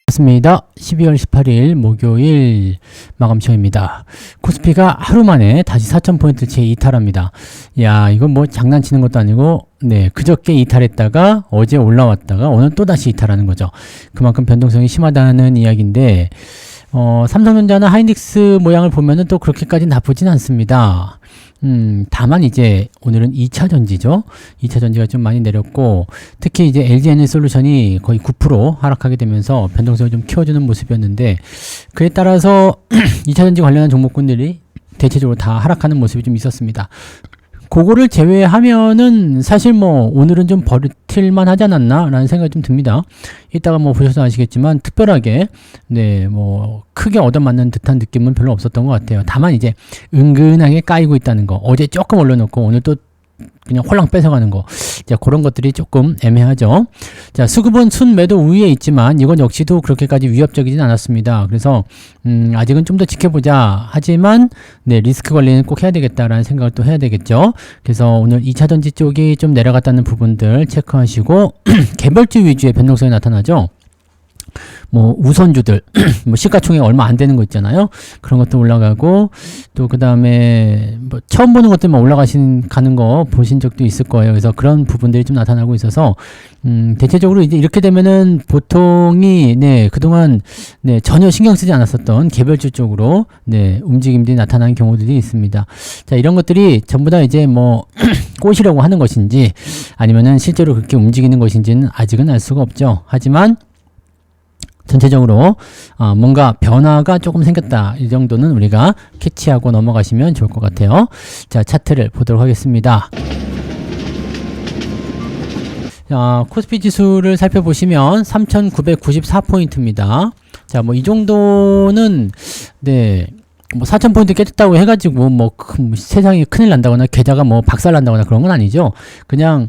반갑습니다. 12월 18일 목요일 마감시간입니다. 코스피가 하루 만에 다시 4,000포인트 채 이탈합니다. 야, 이건 뭐 장난치는 것도 아니고, 그저께 이탈했다가 어제 올라왔다가 오늘 또 다시 이탈하는 거죠. 그만큼 변동성이 심하다는 이야기인데, 삼성전자나 하이닉스 모양을 보면은 또 그렇게까지 나쁘진 않습니다. 다만 이제 오늘은 2차 전지죠. 2차 전지가 좀 많이 내렸고, 특히 이제 LG에너지솔루션이 거의 9% 하락하게 되면서 변동성을 좀 키워주는 모습이었는데, 그에 따라서 2차 전지 관련한 종목군들이 대체적으로 다 하락하는 모습이 좀 있었습니다. 그거를 제외하면은 사실 뭐 오늘은 좀 버틸만 하지 않았나 라는 생각이 좀 듭니다. 이따가 뭐 보셔서 아시겠지만 특별하게 뭐 크게 얻어맞는 듯한 느낌은 별로 없었던 것 같아요. 다만 이제 은근하게 까이고 있다는 거, 어제 조금 올려놓고 오늘 또 그냥 홀랑 뺏어가는 거, 자, 그런 것들이 조금 애매하죠. 자, 수급은 순매도 우위에 있지만 이건 역시도 그렇게까지 위협적이진 않았습니다. 그래서 아직은 좀 더 지켜보자. 하지만 리스크 관리는 꼭 해야 되겠다라는 생각을 또 해야 되겠죠. 그래서 오늘 2차 전지 쪽이 좀 내려갔다는 부분들 체크하시고 개별주 위주의 변동성이 나타나죠. 뭐 우선주들 뭐 시가총액 얼마 안 되는 거 있잖아요. 그런 것도 올라가고, 또 그 다음에 뭐 처음 보는 것들만 가는 거 보신 적도 있을 거예요. 그래서 그런 부분들이 좀 나타나고 있어서 대체적으로 이제 이렇게 되면은 보통이 그동안 전혀 신경 쓰지 않았었던 개별주 쪽으로 움직임들이 나타나는 경우들이 있습니다. 자, 이런 것들이 전부 다 이제 뭐 꼬시려고 하는 것인지 아니면은 실제로 그렇게 움직이는 것인지는 아직은 알 수가 없죠. 하지만 전체적으로 뭔가 변화가 조금 생겼다, 이 정도는 우리가 캐치하고 넘어가시면 좋을 것 같아요. 자, 차트를 보도록 하겠습니다. 코스피 지수를 살펴보시면 3,994포인트입니다. 자, 뭐 이 정도는 뭐 4,000포인트 깨졌다고 해가지고 뭐 세상이 큰일 난다거나 계좌가 뭐 박살 난다거나 그런 건 아니죠. 그냥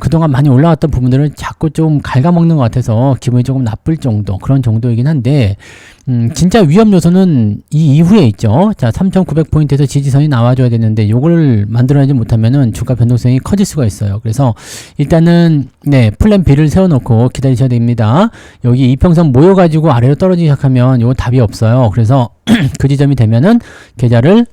그동안 많이 올라왔던 부분들을 자꾸 좀 갉아먹는 것 같아서 기분이 조금 나쁠 정도, 그런 정도이긴 한데 진짜 위험 요소는 이 이후에 있죠. 자, 3,900포인트에서 지지선이 나와줘야 되는데 요걸 만들어내지 못하면은 주가 변동성이 커질 수가 있어요. 그래서 일단은 플랜 B를 세워놓고 기다리셔야 됩니다. 여기 이평선 모여가지고 아래로 떨어지기 시작하면 요거 답이 없어요. 그래서 그 지점이 되면은 계좌를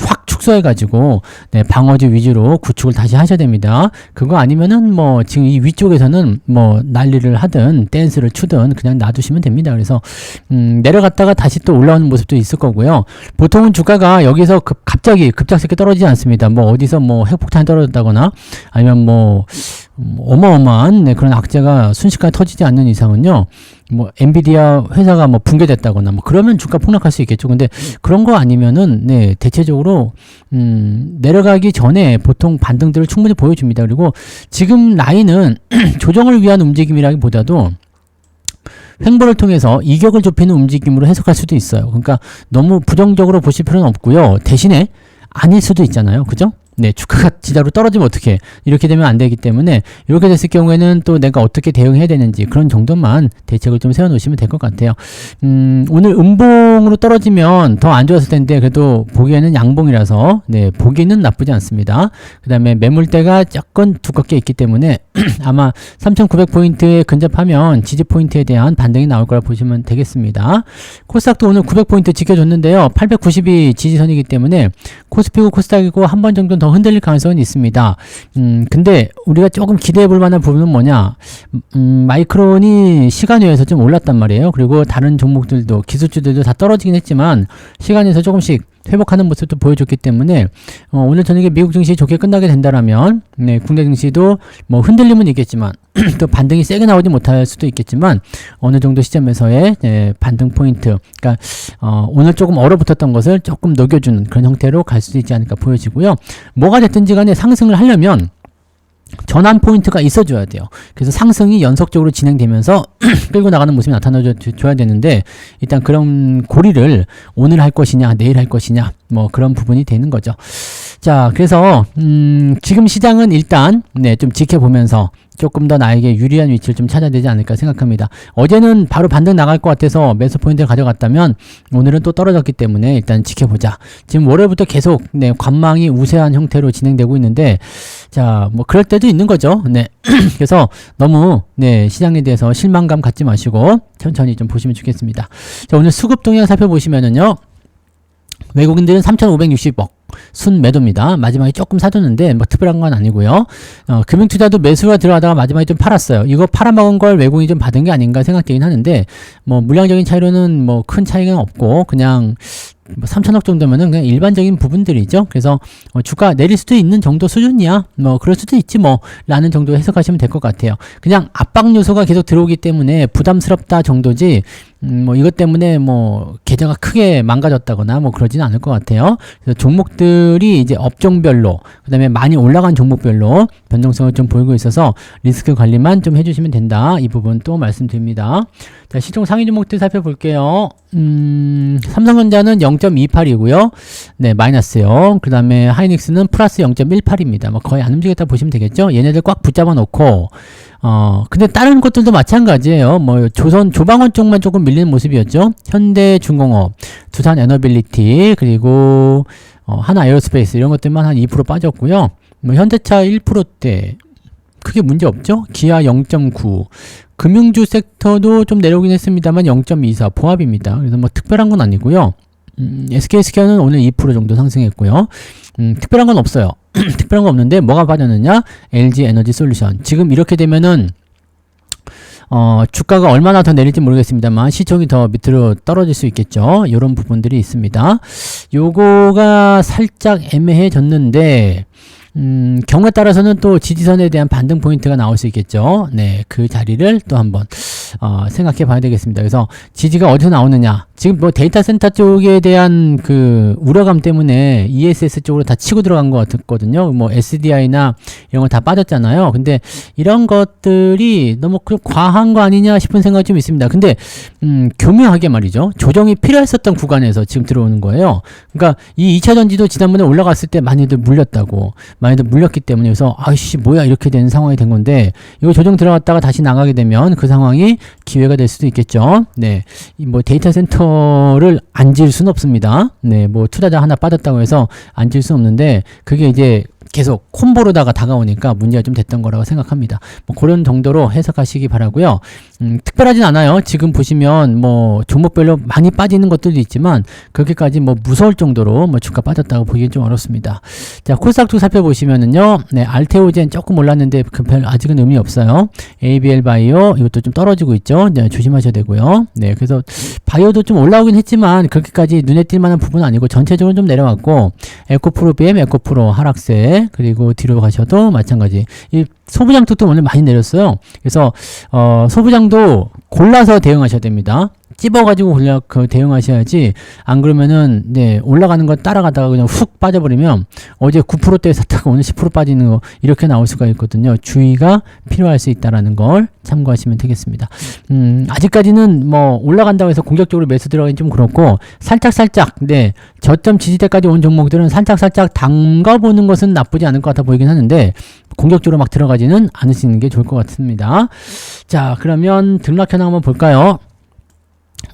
확 축소해가지고 방어주 위주로 구축을 다시 하셔야 됩니다. 그거 아니면은 뭐 지금 이 위쪽에서는 뭐 난리를 하든 댄스를 추든 그냥 놔두시면 됩니다. 그래서 내려갔다가 다시 또 올라오는 모습도 있을 거고요. 보통은 주가가 여기서 갑자기 급작스럽게 떨어지지 않습니다. 뭐 어디서 뭐 핵폭탄이 떨어졌다거나 아니면 뭐 어마어마한 그런 악재가 순식간에 터지지 않는 이상은요, 뭐 엔비디아 회사가 뭐 붕괴됐다거나 뭐 그러면 주가 폭락할 수 있겠죠. 근데 그런 거 아니면은 대체적으로 내려가기 전에 보통 반등들을 충분히 보여줍니다. 그리고 지금 라인은 조정을 위한 움직임이라기보다도 횡보를 통해서 이격을 좁히는 움직임으로 해석할 수도 있어요. 그러니까 너무 부정적으로 보실 필요는 없고요. 대신에 아닐 수도 있잖아요. 그죠? 주가가 진짜로 떨어지면 어떻게, 이렇게 되면 안 되기 때문에 이렇게 됐을 경우에는 또 내가 어떻게 대응해야 되는지 그런 정도만 대책을 좀 세워 놓으시면 될 것 같아요. 오늘 음봉으로 떨어지면 더 안 좋았을 텐데 그래도 보기에는 양봉이라서 보기는 나쁘지 않습니다. 그 다음에 매물대가 조금 두껍게 있기 때문에 아마 3,900포인트에 근접하면 지지 포인트에 대한 반등이 나올 거라 보시면 되겠습니다. 코스닥도 오늘 900포인트 지켜줬는데요. 890이 지지선이기 때문에 코스피고 코스닥이고 한 번 정도는 더 흔들릴 가능성은 있습니다. 근데 우리가 조금 기대해 볼 만한 부분은 뭐냐, 마이크론이 시간외에서 좀 올랐단 말이에요. 그리고 다른 종목들도 기술주들도 다 떨어지긴 했지만 시간에서 조금씩 회복하는 모습도 보여줬기 때문에 오늘 저녁에 미국 증시 좋게 끝나게 된다라면 국내 증시도 뭐 흔들림은 있겠지만 또 반등이 세게 나오지 못할 수도 있겠지만 어느 정도 시점에서의 반등 포인트, 그러니까 오늘 조금 얼어붙었던 것을 조금 녹여주는 그런 형태로 갈 수도 있지 않을까 보여지고요. 뭐가 됐든지 간에 상승을 하려면 전환 포인트가 있어줘야 돼요. 그래서 상승이 연속적으로 진행되면서 끌고 나가는 모습이 나타나줘야 되는데, 일단 그런 고리를 오늘 할 것이냐 내일 할 것이냐 뭐 그런 부분이 되는 거죠. 자, 그래서 지금 시장은 일단 좀 지켜보면서 조금 더 나에게 유리한 위치를 좀 찾아야 되지 않을까 생각합니다. 어제는 바로 반등 나갈 것 같아서 매수 포인트를 가져갔다면 오늘은 또 떨어졌기 때문에 일단 지켜보자. 지금 월요일부터 계속 관망이 우세한 형태로 진행되고 있는데, 자, 뭐 그럴 때도 있는 거죠. 네. 그래서 너무 시장에 대해서 실망감 갖지 마시고 천천히 좀 보시면 좋겠습니다. 자, 오늘 수급 동향 살펴보시면은요. 외국인들은 3,560억 순 매도입니다. 마지막에 조금 사줬는데 뭐 특별한 건 아니고요. 금융투자도 매수가 들어가다가 마지막에 좀 팔았어요. 이거 팔아먹은 걸 외국인이 좀 받은 게 아닌가 생각되긴 하는데, 뭐 물량적인 차이로는 뭐 큰 차이가 없고 그냥 3천억 정도면은 그냥 일반적인 부분들이죠. 그래서 주가 내릴 수도 있는 정도 수준이야. 뭐 그럴 수도 있지 뭐 라는 정도 해석하시면 될 것 같아요. 그냥 압박 요소가 계속 들어오기 때문에 부담스럽다 정도지, 뭐 이것 때문에 뭐 계좌가 크게 망가졌다거나 뭐 그러지는 않을 것 같아요. 그래서 종목들이 이제 업종별로, 그 다음에 많이 올라간 종목별로 변동성을 좀 보이고 있어서 리스크 관리만 좀 해주시면 된다. 이 부분 또 말씀드립니다. 자, 시총 상위 종목들 살펴볼게요. 삼성전자는 0.28이고요. 네, 마이너스요. 그 다음에 하이닉스는 플러스 0.18입니다. 뭐 거의 안 움직였다 보시면 되겠죠. 얘네들 꽉 붙잡아 놓고, 근데 다른 것들도 마찬가지예요. 뭐 조방원 쪽만 조금 밀리는 모습이었죠. 현대중공업, 두산에너빌리티, 그리고 하나 에어스페이스 이런 것들만 한 2% 빠졌고요. 뭐 현대차 1%대 크게 문제 없죠. 기아 0.9, 금융주 섹터도 좀 내려오긴 했습니다만 0.24 보합입니다. 그래서 뭐 특별한 건 아니고요. SK스퀘어는 오늘 2% 정도 상승했고요. 특별한 건 없어요. 특별한 건 없는데 뭐가 빠졌느냐? LG에너지솔루션. 지금 이렇게 되면은 주가가 얼마나 더 내릴지 모르겠습니다만 시총이 더 밑으로 떨어질 수 있겠죠. 이런 부분들이 있습니다. 요거가 살짝 애매해졌는데, 경우에 따라서는 또 지지선에 대한 반등 포인트가 나올 수 있겠죠. 네, 그 자리를 또 한번 생각해 봐야 되겠습니다. 그래서 지지가 어디서 나오느냐. 지금 뭐 데이터 센터 쪽에 대한 그 우려감 때문에 ESS 쪽으로 다 치고 들어간 것 같거든요. 뭐 SDI나 이런 거 다 빠졌잖아요. 근데 이런 것들이 너무 좀 과한 거 아니냐 싶은 생각이 좀 있습니다. 근데 교묘하게 말이죠. 조정이 필요했었던 구간에서 지금 들어오는 거예요. 그러니까 이 2차 전지도 지난번에 올라갔을 때 많이들 물렸다고. 많이들 물렸기 때문에, 그래서 아이씨 뭐야 이렇게 되는 상황이 된 건데, 이거 조정 들어갔다가 다시 나가게 되면 그 상황이 기회가 될 수도 있겠죠. 네, 뭐 데이터 센터를 안 지을 수는 없습니다. 네, 뭐 투자자 하나 빠졌다고 해서 안 지을 수는 없는데, 그게 이제 계속 콤보로다가 다가오니까 문제가 좀 됐던 거라고 생각합니다. 뭐 그런 정도로 해석하시기 바라고요. 특별하진 않아요. 지금 보시면 뭐 종목별로 많이 빠지는 것들도 있지만 그렇게까지 뭐 무서울 정도로 뭐 주가 빠졌다고 보기엔 좀 어렵습니다. 자, 코스닥도 살펴보시면은요. 네, 알테오젠 조금 올랐는데 별 아직은 의미 없어요. ABL 바이오 이것도 좀 떨어지고 있죠. 네, 조심하셔야 되고요. 네, 그래서 바이오도 좀 올라오긴 했지만 그렇게까지 눈에 띌 만한 부분은 아니고 전체적으로 좀 내려왔고, 에코프로 BM, 에코프로 하락세, 그리고 뒤로 가셔도 마찬가지. 이 소부장 쪽도 오늘 많이 내렸어요. 그래서 소부장도 골라서 대응하셔야 됩니다. 찝어가지고 대응하셔야지, 안 그러면은 올라가는 거 따라가다가 그냥 훅 빠져버리면 어제 9%대에 샀다가 오늘 10% 빠지는 거 이렇게 나올 수가 있거든요. 주의가 필요할 수 있다라는 걸 참고하시면 되겠습니다. 아직까지는 뭐 올라간다고 해서 공격적으로 매수 들어가긴 좀 그렇고, 살짝 저점 지지대까지 온 종목들은 살짝 담가보는 것은 나쁘지 않을 것 같아 보이긴 하는데, 공격적으로 막 들어가지는 않으시는 게 좋을 것 같습니다. 자, 그러면 등락현황 한번 볼까요?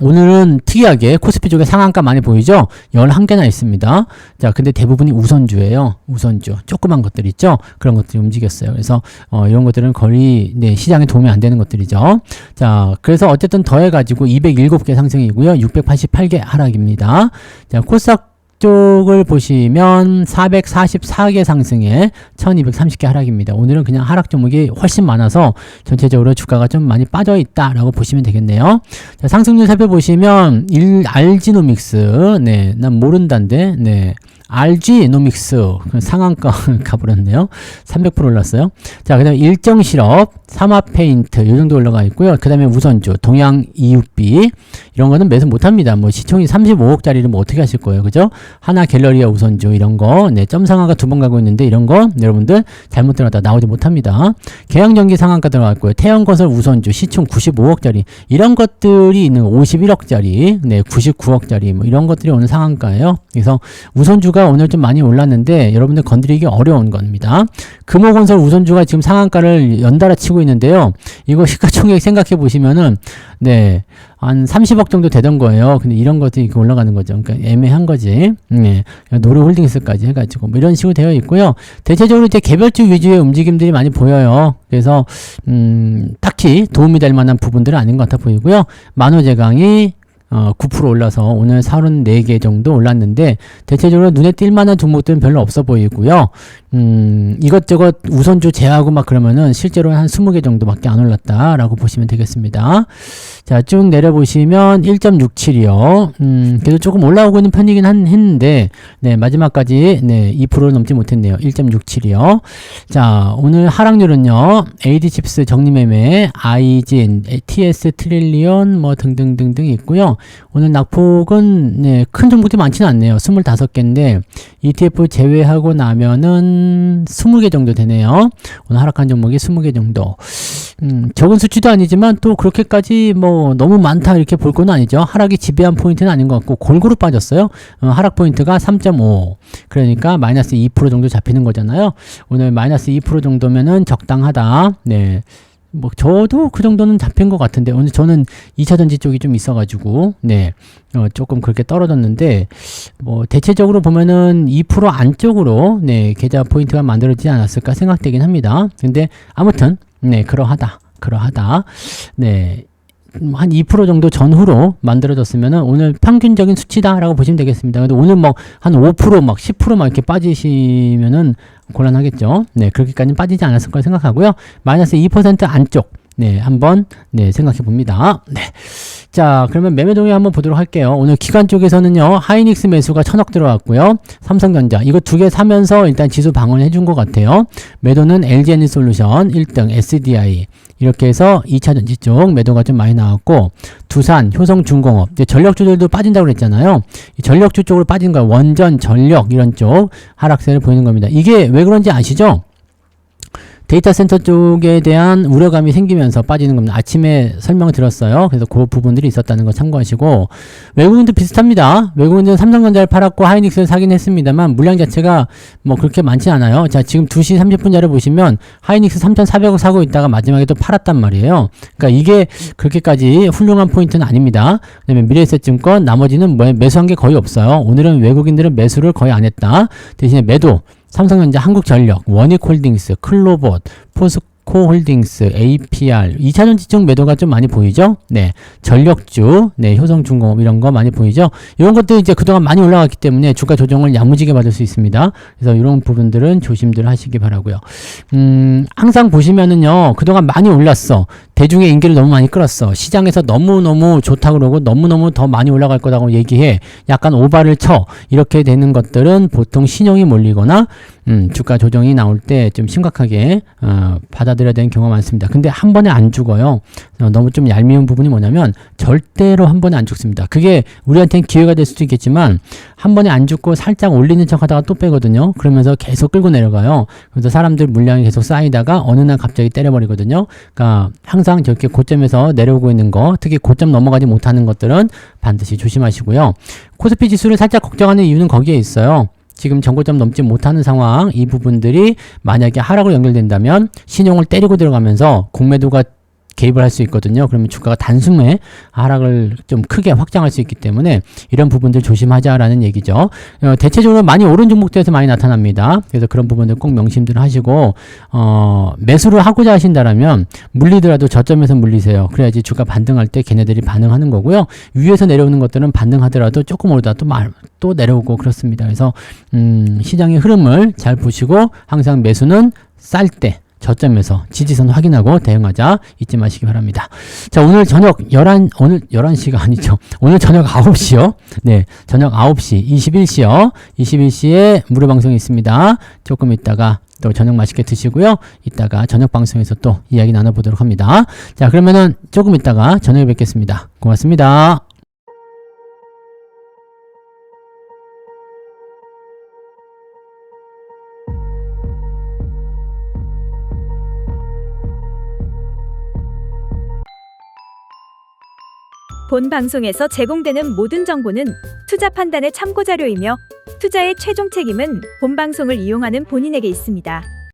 오늘은 특이하게 코스피 쪽에 상한가 많이 보이죠? 11개나 있습니다. 자, 근데 대부분이 우선주예요. 우선주. 조그만 것들 있죠? 그런 것들이 움직였어요. 그래서 이런 것들은 거의 시장에 도움이 안 되는 것들이죠. 자, 그래서 어쨌든 더해가지고 207개 상승이고요. 688개 하락입니다. 자, 코스닥 쪽을 보시면 444개 상승에 1230개 하락입니다. 오늘은 그냥 하락 종목이 훨씬 많아서 전체적으로 주가가 좀 많이 빠져 있다라고 보시면 되겠네요. 자, 상승률 살펴보시면 알지노믹스, 난 모른다인데, RG노믹스 상한가 가버렸네요. 300% 올랐어요. 자, 그 다음에 일정실업, 삼화페인트 이 정도 올라가 있고요. 그 다음에 우선주, 동양이웃비 이런 거는 매수 못합니다. 뭐 시총이 35억짜리를 뭐 어떻게 하실 거예요, 그죠? 하나 갤러리아 우선주 이런 거, 점 상한가 2번 가고 있는데 이런 거 여러분들 잘못 들어갔다 나오지 못합니다. 계양전기 상한가 들어가 있고요. 태양건설 우선주 시총 95억짜리 이런 것들이 있는 51억짜리, 99억짜리 뭐 이런 것들이 오늘 상한가예요. 그래서 우선주가 S&P가 오늘 좀 많이 올랐는데 여러분들 건드리기 어려운 겁니다. 금호건설 우선주가 지금 상한가를 연달아 치고 있는데요. 이거 시가총액 생각해 보시면은 네, 한 30억 정도 되던 거예요. 근데 이런 것들이 이렇게 올라가는 거죠. 그러니까 애매한 거지. 네, 노르홀딩스까지 해가지고 뭐 이런 식으로 되어 있고요. 대체적으로 이제 개별주 위주의 움직임들이 많이 보여요. 그래서 딱히 도움이 될 만한 부분들은 아닌 것 같아 보이고요. 만호제강이 9% 올라서 오늘 34개 정도 올랐는데 대체적으로 눈에 띌 만한 종목들은 별로 없어 보이고요. 이것저것 우선주 제하고 막 그러면은 실제로 한 20개 정도밖에 안 올랐다라고 보시면 되겠습니다. 자, 쭉 내려보시면 1.67이요. 그래도 조금 올라오고 있는 편이긴 했는데 네, 마지막까지 네, 2%를 넘지 못했네요. 1.67이요. 자, 오늘 하락률은요. AD칩스 정리매매, 아이진, TS 트릴리온 뭐 등등등등 있고요. 오늘 낙폭은 네, 큰 종목들이 많지는 않네요. 25개인데 ETF 제외하고 나면은 20개 정도 되네요. 오늘 하락한 종목이 20개 정도. 적은 수치도 아니지만 또 그렇게까지 뭐 너무 많다 이렇게 볼 건 아니죠. 하락이 지배한 포인트는 아닌 것 같고 골고루 빠졌어요. 하락 포인트가 3.5 그러니까 마이너스 2% 정도 잡히는 거잖아요. 오늘 마이너스 2% 정도면은 적당하다. 네. 뭐 저도 그 정도는 잡힌 것 같은데 오늘 저는 2차전지 쪽이 좀 있어가지고 네 조금 그렇게 떨어졌는데 뭐 대체적으로 보면은 2% 안쪽으로 네 계좌 포인트가 만들어지지 않았을까 생각되긴 합니다. 근데 아무튼 네 그러하다 네 한 2% 정도 전후로 만들어졌으면은 오늘 평균적인 수치다라고 보시면 되겠습니다. 근데 오늘 뭐 한 5% 막 10% 막 이렇게 빠지시면은 곤란하겠죠. 네, 그렇게까지는 빠지지 않았을 거라 생각하고요. 마이너스 2% 안쪽. 네, 한번 네, 생각해 봅니다. 네. 자, 그러면 매매 동향 한번 보도록 할게요. 오늘 기관 쪽에서는요. 하이닉스 매수가 1000억 들어왔고요. 삼성전자 이거 두 개 사면서 일단 지수 방어를 해준 것 같아요. 매도는 LG에너지솔루션 1등 SDI 이렇게 해서 2차전지 쪽 매도가 좀 많이 나왔고 두산, 효성중공업 전력주들도 빠진다고 그랬잖아요. 이 전력주 쪽으로 빠진 거예요. 원전, 전력 이런 쪽 하락세를 보이는 겁니다. 이게 왜 그런지 아시죠? 데이터 센터 쪽에 대한 우려감이 생기면서 빠지는 겁니다. 아침에 설명을 들었어요. 그래서 그 부분들이 있었다는 거 참고하시고 외국인도 비슷합니다. 외국인들은 삼성전자를 팔았고 하이닉스를 사긴 했습니다만 물량 자체가 뭐 그렇게 많지 않아요. 자, 지금 2시 30분자를 보시면 하이닉스 3,400억 사고 있다가 마지막에 또 팔았단 말이에요. 그러니까 이게 그렇게까지 훌륭한 포인트는 아닙니다. 그다음에 미래에셋증권 나머지는 매수한 게 거의 없어요. 오늘은 외국인들은 매수를 거의 안 했다. 대신에 매도 삼성전자, 한국전력, 원익홀딩스, 클로봇, 포스코홀딩스, APR, 2차전지 쪽 매도가 좀 많이 보이죠? 네. 전력주, 네, 효성중공업 이런 거 많이 보이죠? 이런 것도 이제 그동안 많이 올라갔기 때문에 주가 조정을 야무지게 받을 수 있습니다. 그래서 이런 부분들은 조심들 하시기 바라고요. 항상 보시면은요, 그동안 많이 올랐어. 대중의 인기를 너무 많이 끌었어. 시장에서 너무너무 좋다 그러고 너무너무 더 많이 올라갈 거라고 얘기해. 약간 오바를 쳐. 이렇게 되는 것들은 보통 신용이 몰리거나 주가 조정이 나올 때 좀 심각하게 받아들여야 되는 경우가 많습니다. 근데 한 번에 안 죽어요. 너무 좀 얄미운 부분이 뭐냐면 절대로 한 번에 안 죽습니다. 그게 우리한테는 기회가 될 수도 있겠지만 한 번에 안 죽고 살짝 올리는 척 하다가 또 빼거든요. 그러면서 계속 끌고 내려가요. 그래서 사람들 물량이 계속 쌓이다가 어느 날 갑자기 때려버리거든요. 그러니까 항상 저렇게 고점에서 내려오고 있는 거, 특히 고점 넘어가지 못하는 것들은 반드시 조심하시고요. 코스피 지수를 살짝 걱정하는 이유는 거기에 있어요. 지금 전고점 넘지 못하는 상황, 이 부분들이 만약에 하락으로 연결된다면 신용을 때리고 들어가면서 공매도가 개입을 할 수 있거든요. 그러면 주가가 단숨에 하락을 좀 크게 확장할 수 있기 때문에 이런 부분들 조심하자라는 얘기죠. 대체적으로 많이 오른 종목들에서 많이 나타납니다. 그래서 그런 부분들 꼭 명심들 하시고 매수를 하고자 하신다라면 물리더라도 저점에서 물리세요. 그래야지 주가 반등할 때 걔네들이 반응하는 거고요. 위에서 내려오는 것들은 반등하더라도 조금 오르다 또 내려오고 그렇습니다. 그래서 시장의 흐름을 잘 보시고 항상 매수는 쌀 때 저점에서 지지선 확인하고 대응하자 잊지 마시기 바랍니다. 자, 오늘 저녁 오늘 11시가 아니죠. 오늘 저녁 9시요. 네, 저녁 9시, 21시요. 21시에 무료 방송이 있습니다. 조금 있다가 또 저녁 맛있게 드시고요. 이따가 저녁 방송에서 또 이야기 나눠보도록 합니다. 자, 그러면은 조금 있다가 저녁에 뵙겠습니다. 고맙습니다. 본 방송에서 제공되는 모든 정보는 투자 판단의 참고 자료이며 투자의 최종 책임은 본 방송을 이용하는 본인에게 있습니다.